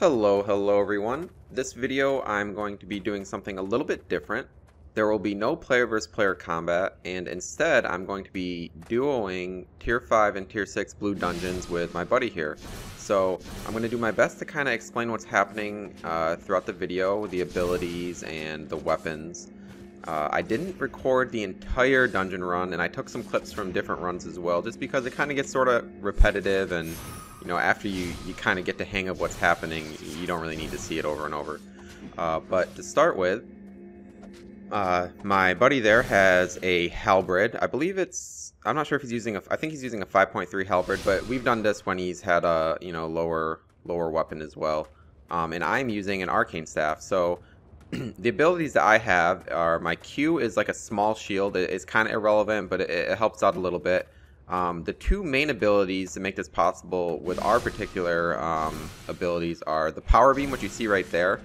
Hello everyone. This video I'm going to be doing something a little bit different. There will be no player versus player combat, and instead I'm going to be duoing tier 5 and tier 6 blue dungeons with my buddy here. So I'm going to do my best to kind of explain what's happening throughout the video, the abilities and the weapons. I didn't record the entire dungeon run, and I took some clips from different runs as well, just because it kind of gets sort of repetitive, and after you kind of get the hang of what's happening, you don't really need to see it over and over. But to start with, my buddy there has a Halberd. I'm not sure if he's using I think he's using a 5.3 Halberd, but we've done this when he's had a, lower weapon as well. And I'm using an Arcane staff, so the abilities that I have are, my Q is like a small shield. It's kind of irrelevant, but it helps out a little bit. The two main abilities that make this possible with our particular abilities are the Power Beam, which you see right there.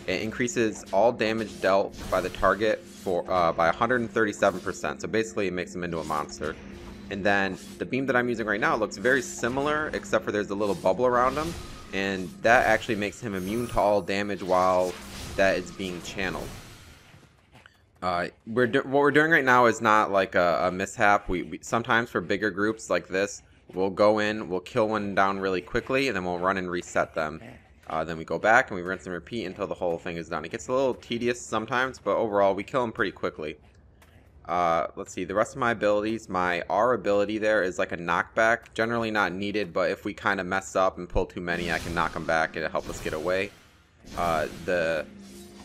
It increases all damage dealt by the target by 137%. So basically it makes him into a monster. And then the beam that I'm using right now looks very similar, except for there's a little bubble around him. And that actually makes him immune to all damage while that is being channeled. What we're doing right now is not like a mishap. We sometimes, for bigger groups like this, we'll go in, we'll kill one down really quickly, and then we'll run and reset them. Then we go back and we rinse and repeat until the whole thing is done. It gets a little tedious sometimes, but overall we kill them pretty quickly. Let's see, the rest of my abilities, my R ability there is like a knockback. Generally not needed, but if we kind of mess up and pull too many, I can knock them back. It'll help us get away.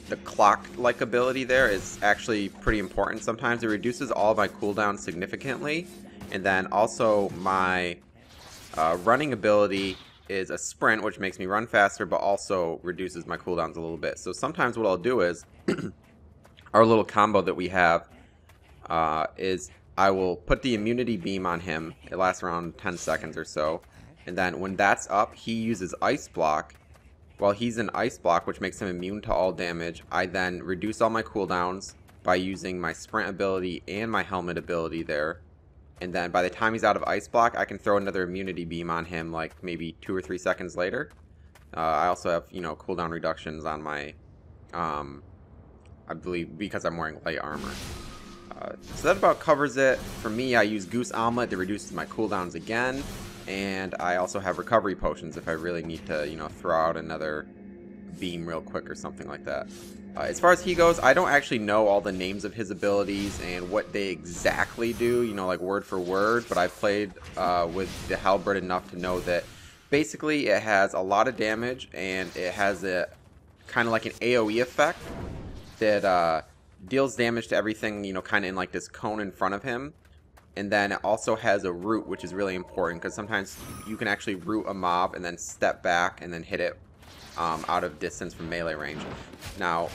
The clock-like ability there is actually pretty important. Sometimes it reduces all of my cooldowns significantly. And then also my running ability is a sprint, which makes me run faster, but also reduces my cooldowns a little bit. So sometimes what I'll do is, our little combo that we have is I will put the immunity beam on him. It lasts around 10 seconds or so. And then when that's up, he uses Ice Block. While he's in Ice Block, which makes him immune to all damage, I then reduce all my cooldowns by using my sprint ability and my helmet ability there. And then by the time he's out of Ice Block, I can throw another immunity beam on him like maybe 2 or 3 seconds later. I also have, cooldown reductions on my, I believe, because I'm wearing light armor. So that about covers it. For me, I use Goose Omelet that reduces my cooldowns again. And I also have recovery potions if I really need to, throw out another beam real quick or something like that. As far as he goes, I don't actually know all the names of his abilities and what they exactly do, like word for word. But I've played with the Halberd enough to know that basically it has a lot of damage, and it has a kind of like an AoE effect that deals damage to everything, kind of in like this cone in front of him. And then it also has a root, which is really important, because sometimes you can actually root a mob and then step back and then hit it out of distance from melee range. Now,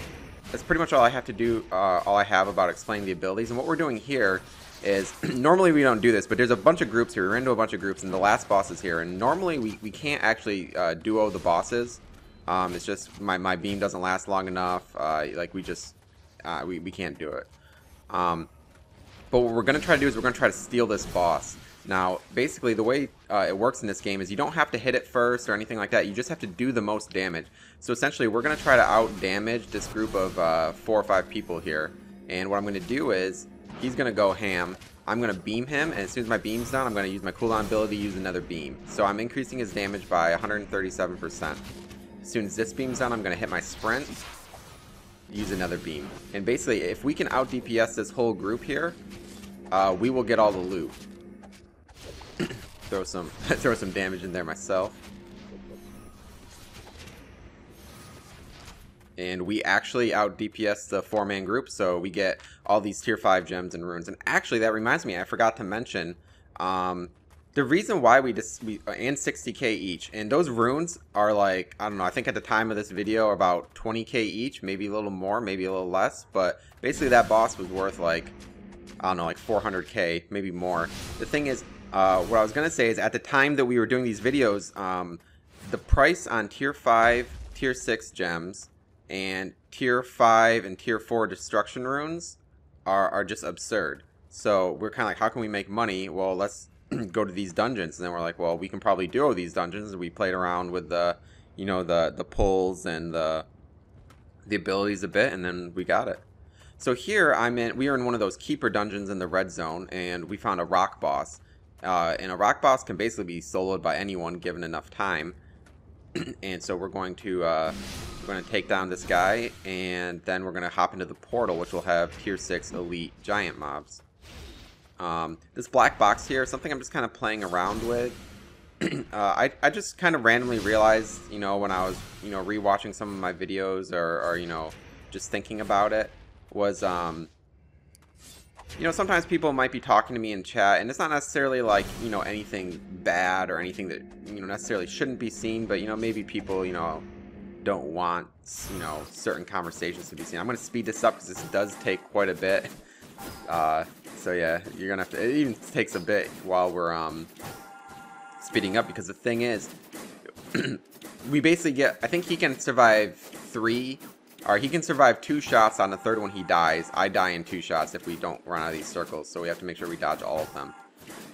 that's pretty much all I have to do, all I have about explaining the abilities. And what we're doing here is, normally we don't do this, but there's a bunch of groups here. We're into a bunch of groups, and the last boss is here. And normally we can't actually duo the bosses. It's just my beam doesn't last long enough. We can't do it. But what we're going to try to do is we're going to try to steal this boss. Now, basically, the way it works in this game is you don't have to hit it first or anything like that. You just have to do the most damage. So essentially, we're going to try to out-damage this group of 4 or 5 people here. And what I'm going to do is, he's going to go ham. I'm going to beam him, and as soon as my beam's done, I'm going to use my cooldown ability to use another beam. So I'm increasing his damage by 137%. As soon as this beam's done, I'm going to hit my sprint, use another beam. And basically, if we can out-DPS this whole group here, we will get all the loot. throw some damage in there myself. And we actually out-DPS the 4-man group, so we get all these tier 5 gems and runes. And actually, that reminds me, I forgot to mention, the reason why and 60k each, and those runes are like, I don't know, I think at the time of this video about 20k each, maybe a little more, maybe a little less, but basically that boss was worth like, I don't know, like 400k, maybe more. The thing is, what I was going to say is, at the time that we were doing these videos, the price on tier 5, tier 6 gems, and tier 5 and tier 4 destruction runes are just absurd. So we're kind of like, how can we make money? Well, let's go to these dungeons. And then we're like, well, we can probably duo these dungeons. And we played around with the, you know, the pulls and the abilities a bit, and then we got it. So here we are in one of those keeper dungeons in the red zone, and we found a rock boss. And a rock boss can basically be soloed by anyone given enough time. And so we're going to take down this guy, and then we're going to hop into the portal, which will have tier 6 elite giant mobs. This black box here is something I'm just kind of playing around with. I just kind of randomly realized, you know, when I was, you know, rewatching some of my videos or you know, just thinking about it, was, you know, sometimes people might be talking to me in chat, and it's not necessarily like, you know, anything bad or anything that, you know, necessarily shouldn't be seen, but, you know, maybe people, you know, don't want, you know, certain conversations to be seen. I'm going to speed this up because this does take quite a bit. So yeah, you're going to have to, it even takes a bit while we're, speeding up, because the thing is, we basically get, I think he can survive 3, or he can survive 2 shots. On the third one he dies. I die in 2 shots if we don't run out of these circles, so we have to make sure we dodge all of them.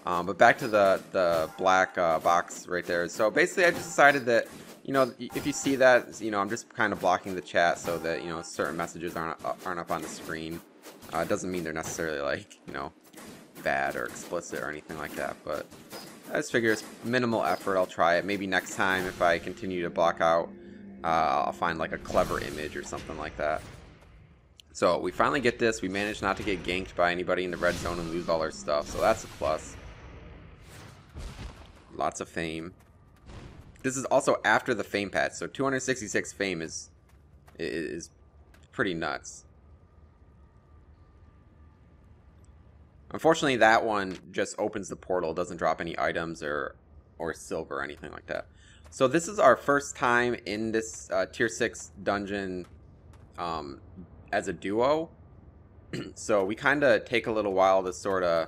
But back to the black box right there. So basically I just decided that, you know, if you see that, you know, I'm just kind of blocking the chat so that, you know, certain messages aren't up on the screen. It doesn't mean they're necessarily, like, you know, bad or explicit or anything like that, but I just figure it's minimal effort. I'll try it. Maybe next time, if I continue to block out, I'll find like a clever image or something like that. So we finally get this. We managed not to get ganked by anybody in the red zone and lose all our stuff, so that's a plus. Lots of fame. This is also after the fame patch, so 266 fame is pretty nuts. Unfortunately, that one just opens the portal, doesn't drop any items or silver or anything like that. So this is our first time in this tier 6 dungeon as a duo. So we kind of take a little while to sort of,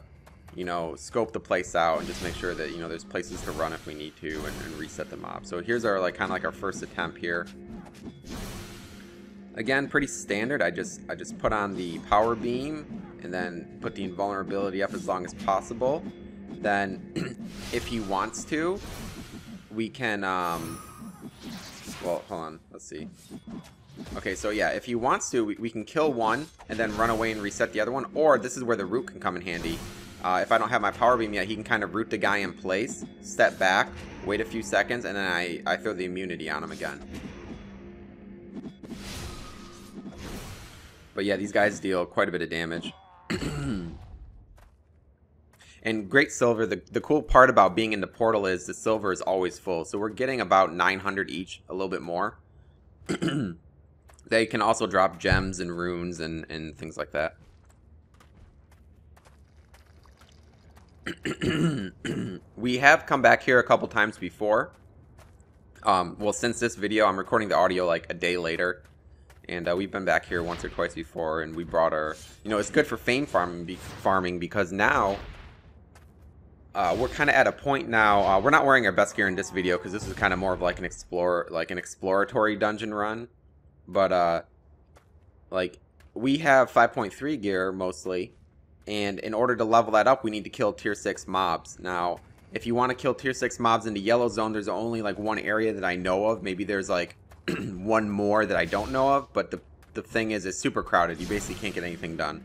you know, scope the place out and just make sure that, you know, there's places to run if we need to, and reset the mob. So here's our, like, kind of like our first attempt here. Again, pretty standard. I just put on the power beam and then put the invulnerability up as long as possible. Then, if he wants to, we can, well, hold on, let's see. Okay, so yeah, if he wants to, we can kill one and then run away and reset the other one, or this is where the root can come in handy. If I don't have my power beam yet, he can kind of root the guy in place, step back, wait a few seconds, and then I throw the immunity on him again. But yeah, these guys deal quite a bit of damage. And great silver, the cool part about being in the portal is the silver is always full. So we're getting about 900 each, a little bit more. They can also drop gems and runes and things like that. We have come back here a couple times before. Well, since this video, I'm recording the audio like a day later. And we've been back here once or twice before, and we brought our, you know, it's good for fame farming because now we're kind of at a point now. We're not wearing our best gear in this video because this is kind of more of like an exploratory dungeon run. But like we have 5.3 gear mostly, and in order to level that up, we need to kill tier 6 mobs. Now, if you want to kill tier 6 mobs in the yellow zone, there's only like one area that I know of. Maybe there's like one more that I don't know of, but the thing is, it's super crowded. You basically can't get anything done.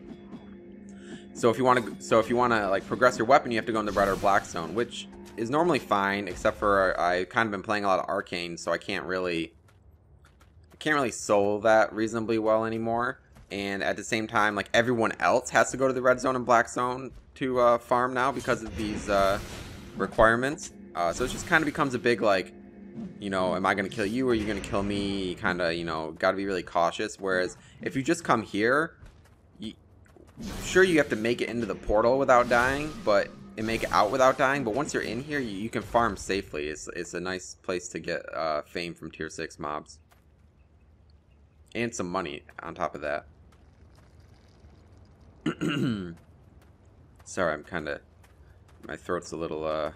So if you want to like progress your weapon, you have to go in the red or black zone, which is normally fine, except for I've kind of been playing a lot of Arcane, so I can't really solo that reasonably well anymore. And at the same time, like, everyone else has to go to the red zone and black zone to farm now because of these requirements. So it just kind of becomes a big, like, you know, am I going to kill you or are you going to kill me? Kind of, you know, got to be really cautious. Whereas if you just come here, sure, you have to make it into the portal without dying, and make it out without dying. But once you're in here, you can farm safely. It's a nice place to get fame from tier 6 mobs. And some money on top of that. Sorry, I'm kind of, my throat's a little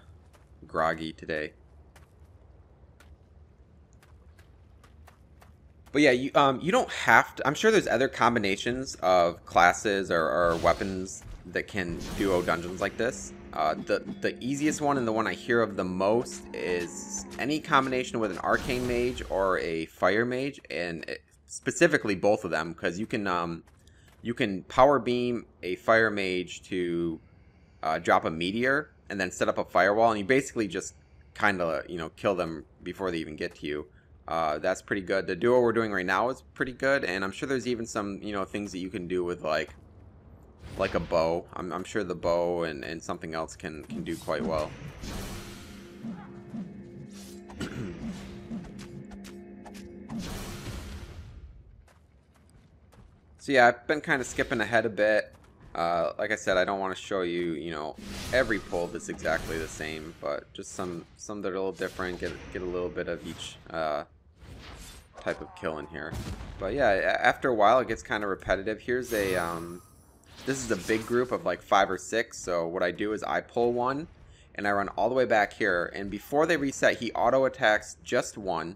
groggy today. But yeah, you don't have to. I'm sure there's other combinations of classes or weapons that can duo dungeons like this. The easiest one and the one I hear of the most is any combination with an Arcane Mage or a Fire Mage, and specifically both of them, because you can Power Beam a Fire Mage to drop a meteor and then set up a firewall, and you basically just kind of, you know, kill them before they even get to you. That's pretty good. The duo we're doing right now is pretty good, and I'm sure there's even some, you know, things that you can do with like a bow. I'm sure the bow and something else can do quite well. So yeah, I've been kind of skipping ahead a bit. Like I said, I don't want to show you, you know, every pull that's exactly the same, but just some that are a little different. Get a little bit of each type of kill in here. But yeah, after a while, it gets kind of repetitive. Here's a this is a big group of like 5 or 6. So what I do is I pull one, and I run all the way back here. And before they reset, he auto attacks just one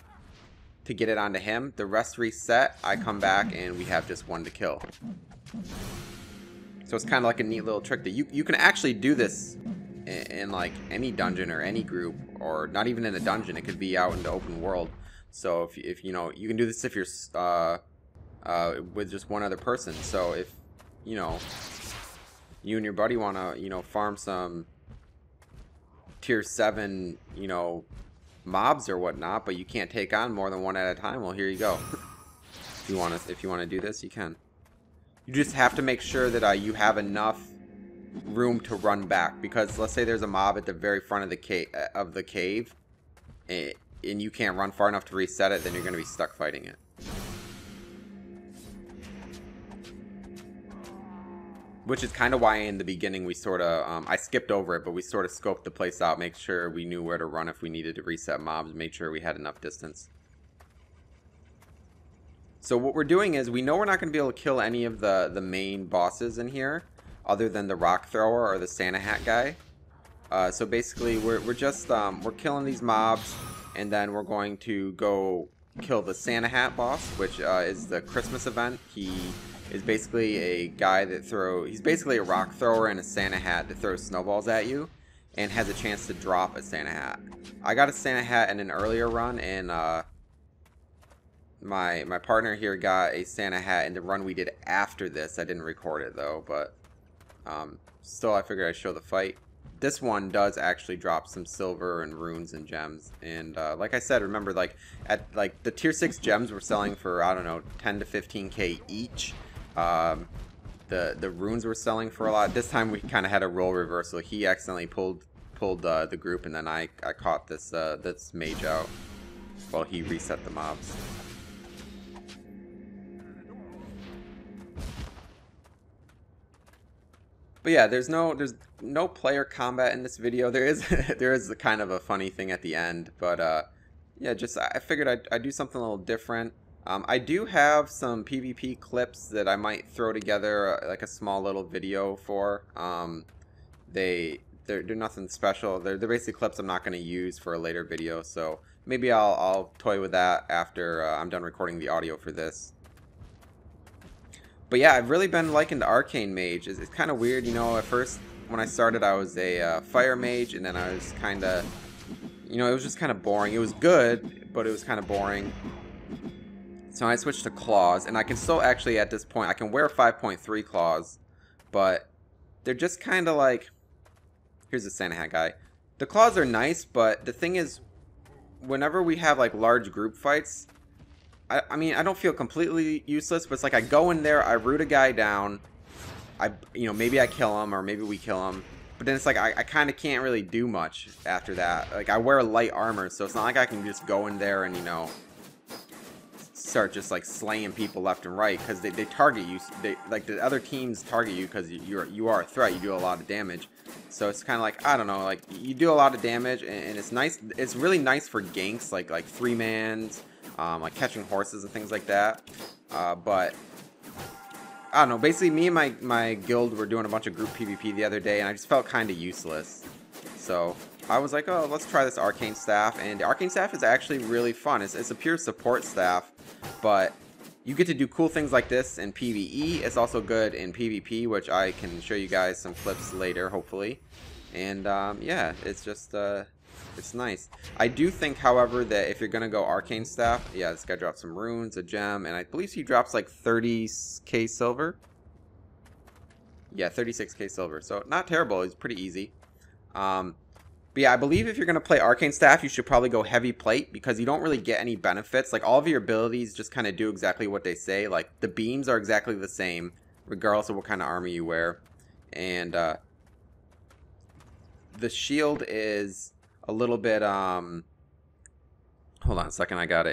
to get it onto him. The rest reset. I come back, and we have just one to kill. So it's kind of like a neat little trick that you can actually do this in like any dungeon or any group, or not even in a dungeon. It could be out in the open world. So if you know, you can do this if you're with just one other person. So if you know, you and your buddy want to, you know, farm some tier 7, you know, mobs or whatnot, but you can't take on more than one at a time, well, here you go. If you want to do this, you can. You just have to make sure that you have enough room to run back, because let's say there's a mob at the very front of the cave, and you can't run far enough to reset it, then you're going to be stuck fighting it. Which is kind of why in the beginning we sort of, I skipped over it, but we sort of scoped the place out, make sure we knew where to run if we needed to reset mobs, make sure we had enough distance. So what we're doing is, we know we're not going to be able to kill any of the main bosses in here, other than the rock thrower or the Santa hat guy. So basically we're just, we're killing these mobs, and then we're going to go kill the Santa hat boss, which is the Christmas event. He is basically a guy that he's basically a rock thrower in a Santa hat that throws snowballs at you and has a chance to drop a Santa hat. I got a Santa hat in an earlier run, and my partner here got a Santa hat in the run we did after this. I didn't record it though, but still I figured I'd show the fight. This one does actually drop some silver and runes and gems, and like I said, remember, like at the tier 6 gems were selling for, I don't know, 10 to 15k each. The runes were selling for a lot. This time we kind of had a role reversal. He accidentally pulled the group, and then I caught this mage out while he reset the mobs. But yeah, there's no player combat in this video. There is kind of a funny thing at the end, but yeah, just I figured I'd do something a little different. I do have some PvP clips that I might throw together, like a small little video for. They're nothing special. They're basically clips I'm not going to use for a later video, so maybe I'll toy with that after I'm done recording the audio for this. But yeah, I've really been liking the Arcane Mage. It's kind of weird, you know. At first, when I started, I was a Fire Mage, and then I was kind of, you know, it was just kind of boring. It was good, but it was kind of boring. So I switched to claws, and I can still actually, at this point, I can wear 5.3 claws, but they're just kind of like, here's the Santa hat guy. The claws are nice, but the thing is, whenever we have like large group fights, I mean, I don't feel completely useless, but it's like I go in there, I root a guy down, you know, maybe I kill him, or maybe we kill him, but then it's like I kind of can't really do much after that. Like, I wear light armor, so it's not like I can just go in there and, you know, start just like slaying people left and right, because they target you. Like, the other teams target you because you are a threat. You do a lot of damage, so it's kind of like, I don't know, like, you do a lot of damage, and it's nice. It's really nice for ganks, like 3-mans, like catching horses and things like that. But I don't know. Basically, me and my guild were doing a bunch of group PvP the other day, and I just felt kind of useless. So I was like, oh, let's try this Arcane Staff, and the Arcane Staff is actually really fun. It's a pure support staff, but you get to do cool things like this in PvE. It's also good in PvP, which I can show you guys some clips later, hopefully. And yeah, it's just it's nice. I do think, however, that if you're gonna go Arcane Staff, yeah, this guy drops some runes, a gem, and I believe he drops like 30k silver. Yeah, 36k silver. So not terrible. It's pretty easy. But yeah, I believe if you're gonna play Arcane Staff, you should probably go Heavy Plate because you don't really get any benefits. Like all of your abilities just kind of do exactly what they say. Like the beams are exactly the same, regardless of what kind of armor you wear, and the shield is a little bit hold on a second, I got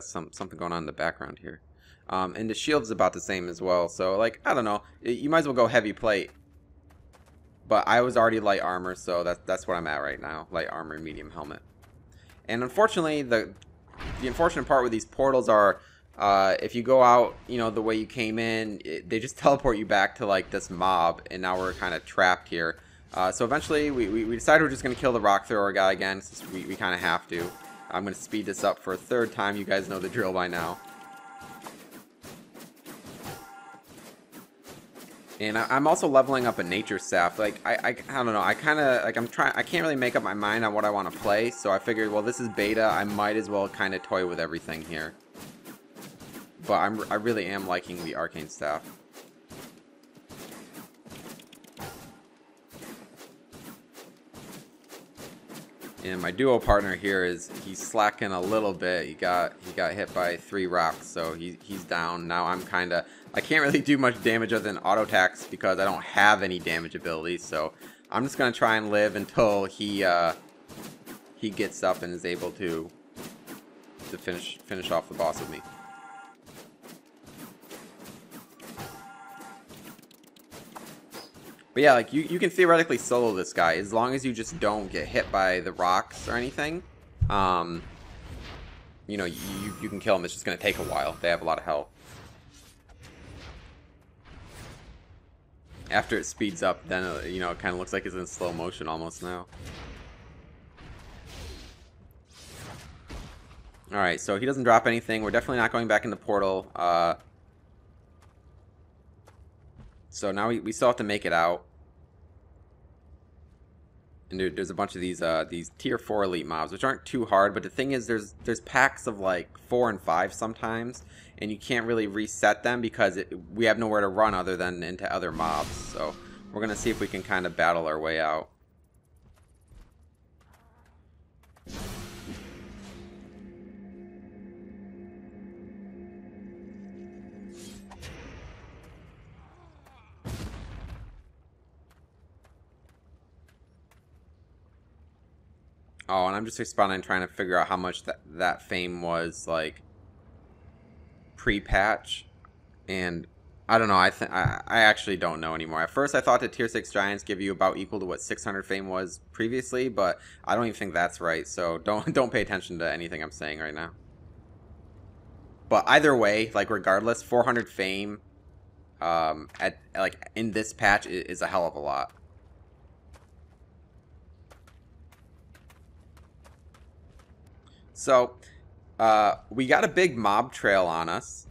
something going on in the background here. And the shield's about the same as well, so like I don't know, you might as well go Heavy Plate. But I was already light armor, so that's what I'm at right now, light armor and medium helmet. And unfortunately, the unfortunate part with these portals are if you go out, you know, the way you came in, they just teleport you back to like this mob, and now we're kind of trapped here. So eventually we decided we're just going to kill the rock thrower guy again, since we kind of have to. I'm going to speed this up for a third time. You guys know the drill by now. And I'm also leveling up a nature staff. Like I don't know. I kind of like I can't really make up my mind on what I want to play. So I figured, well, this is beta. I might as well kind of toy with everything here. But I really am liking the Arcane staff. And my duo partner here he's slacking a little bit. He got hit by 3 rocks, so he's down. Now I can't really do much damage other than auto attacks because I don't have any damage abilities. So I'm just gonna try and live until he gets up and is able to finish off the boss with me. But yeah, like you can theoretically solo this guy as long as you just don't get hit by the rocks or anything. You know, you can kill him. It's just gonna take a while. They have a lot of health. After it speeds up, then you know, it kind of looks like it's in slow motion almost now. Alright, so he doesn't drop anything. We're definitely not going back in the portal. So now we still have to make it out. And there's a bunch of these tier 4 elite mobs, which aren't too hard, but the thing is there's packs of like 4 and 5 sometimes, and you can't really reset them because we have nowhere to run other than into other mobs. So we're gonna see if we can kind of battle our way out. Oh, and I'm just responding trying to figure out how much that fame was like pre-patch, and I don't know. I actually don't know anymore. At first, I thought that tier 6 giants give you about equal to what 600 fame was previously, but I don't even think that's right. So don't pay attention to anything I'm saying right now. But either way, like regardless, 400 fame at like in this patch is a hell of a lot. So, we got a big mob trail on us,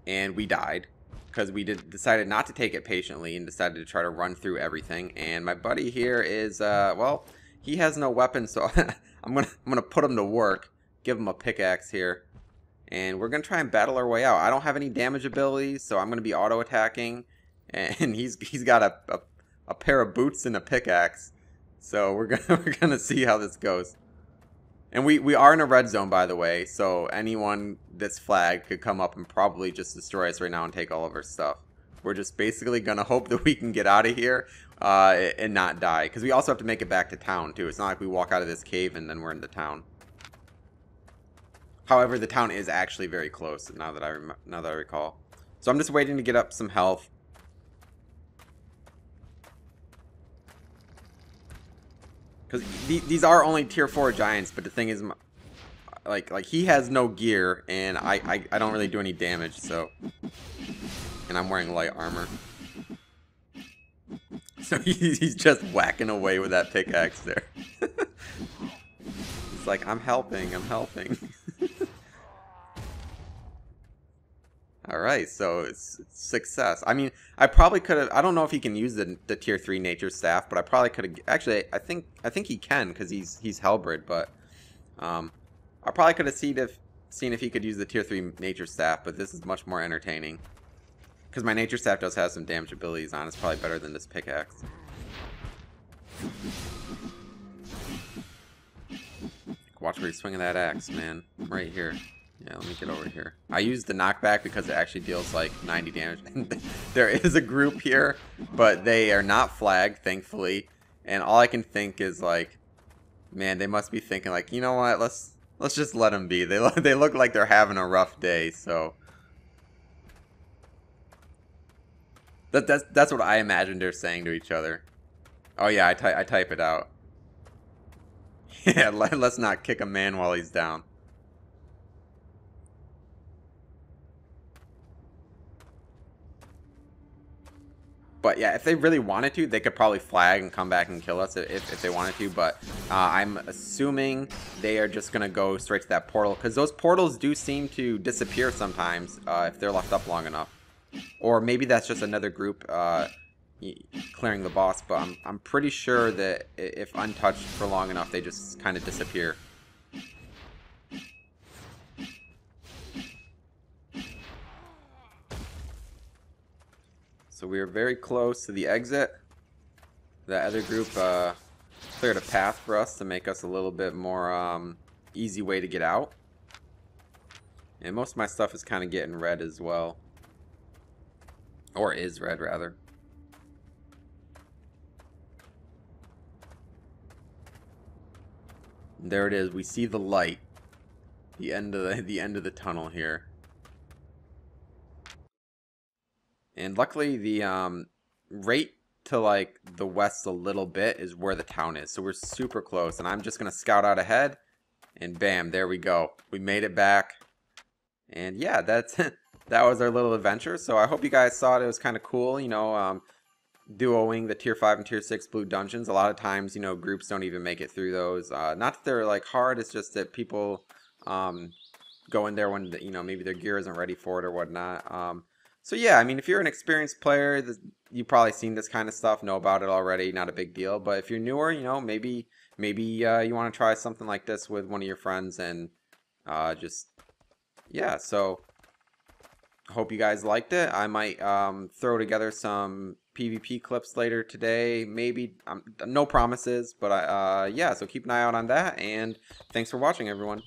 and we died, because we decided not to take it patiently, and decided to try to run through everything, and my buddy here is, well, he has no weapon, so I'm gonna put him to work, give him a pickaxe here, and we're gonna try and battle our way out. I don't have any damage abilities, so I'm gonna be auto-attacking, and he's got a pair of boots and a pickaxe, so we're gonna see how this goes. And we are in a red zone, by the way, so anyone that's flagged could come up and probably just destroy us right now and take all of our stuff. We're just basically going to hope that we can get out of here and not die. Because we also have to make it back to town, too. It's not like we walk out of this cave and then we're in the town. However, the town is actually very close, now that I recall. So I'm just waiting to get up some health. Because these are only tier 4 giants, but the thing is, like he has no gear, and I don't really do any damage, so. And I'm wearing light armor. So he's just whacking away with that pickaxe there. It's like, I'm helping. Alright, so it's success. I mean, I probably could have... I don't know if he can use the tier 3 nature staff, but I probably could have... Actually, I think he can, because he's Halberd, but... I probably could have seen if he could use the tier 3 nature staff, but this is much more entertaining. Because my nature staff does have some damage abilities on. It's probably better than this pickaxe. Watch where you're swinging that axe, man. I'm right here. Yeah, let me get over here. I used the knockback because it actually deals like 90 damage. There is a group here, but they are not flagged, thankfully. And all I can think is like, man, they must be thinking like, you know what? Let's just let them be. They look like they're having a rough day. So that's what I imagine they're saying to each other. Oh yeah, I type it out. Yeah, let's not kick a man while he's down. But yeah, if they really wanted to, they could probably flag and come back and kill us if they wanted to. But I'm assuming they are just going to go straight to that portal. Because those portals do seem to disappear sometimes if they're left up long enough. Or maybe that's just another group clearing the boss. But I'm pretty sure that if untouched for long enough, they just kind of disappear. So we are very close to the exit. That other group cleared a path for us to make us a little bit more easy way to get out. And most of my stuff is kind of getting red as well. Or is red, rather. And there it is. We see the light. The end of the tunnel here. And luckily, the right to like the west a little bit is where the town is. So we're super close. And I'm just going to scout out ahead. And bam, there we go. We made it back. And yeah, that's that was our little adventure. So I hope you guys saw it. It was kind of cool, you know, duoing the tier 5 and tier 6 blue dungeons. A lot of times, you know, groups don't even make it through those. Not that they're like hard. It's just that people go in there when, you know, maybe their gear isn't ready for it or whatnot. So yeah, I mean, if you're an experienced player, you've probably seen this kind of stuff, know about it already, not a big deal. But if you're newer, you know, maybe you want to try something like this with one of your friends and just, yeah. So hope you guys liked it. I might throw together some PvP clips later today, maybe. No promises, but yeah, so keep an eye out on that, and thanks for watching, everyone.